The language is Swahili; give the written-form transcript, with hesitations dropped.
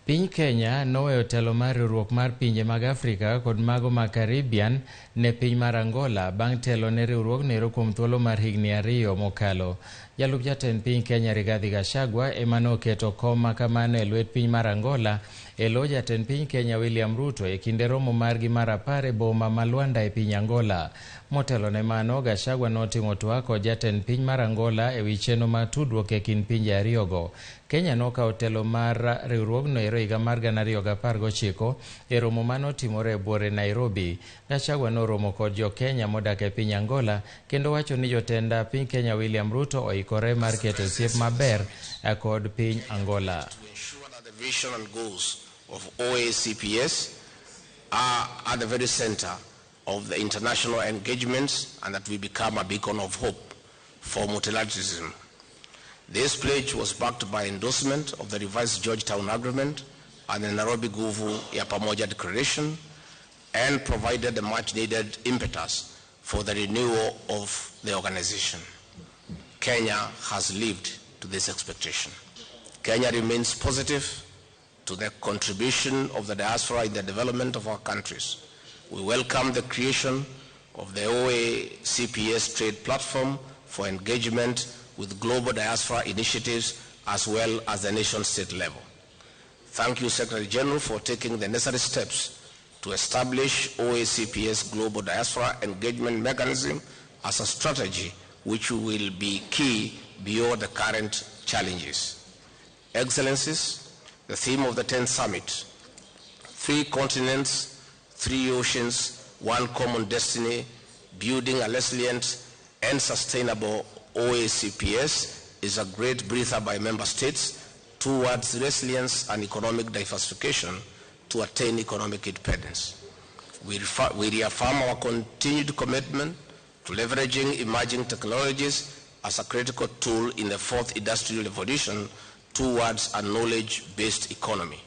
Piny Kenya noweyo telo mar riwruok mar pinje mag Afrika kod mago mag Caribbean ne piny mar Angola bang' telo ne riwruogno kuom thuolo mar higni 2 mokalo. Jalup jatend piny Kenya Rigathi Gachagua ema noketo kom makamano e lwet piny mar Angola e lo jatend piny Kenya William Ruto e kinde romo margi mar 10 e boma ma Luanda e piny Angola. Motelo ne mano, Gachagua notimo twak kod jatend piny mar Angola e wi chenro mar tudruok e kind pinje ariyogo. Kenya nokawo telo mar riwruogno e higa mar 2019 e romo manotimore e buore Nairobi. Gachagua noromo kod jo-Kenya modak e piny Angola kendo wacho ni jotend piny Kenya William Ruto oikore mar keto osiep maber kod piny Angola. The vision and goals of OACPS are at the very center of the international engagements and that we become a beacon of hope for multilateralism. This pledge was backed by endorsement of the revised Georgetown Agreement and the Nairobi Nguvu ya Pamoja Declaration and provided a much-needed impetus for the renewal of the organization. Kenya has lived to this expectation. Kenya remains positive to the contribution of the diaspora in the development of our countries. We welcome the creation of the OACPS trade platform for engagement with global diaspora initiatives as well as the nation-state level. Thank you, Secretary General, for taking the necessary steps to establish OACPS Global Diaspora Engagement Mechanism as a strategy which will be key beyond the current challenges. Excellencies, the theme of the 10th Summit, 3 continents, 3 oceans, 1 common destiny, building a resilient and sustainable OACPS is a great breather by member states towards resilience and economic diversification to attain economic independence. We reaffirm our continued commitment to leveraging emerging technologies as a critical tool in the 4th industrial revolution towards a knowledge-based economy.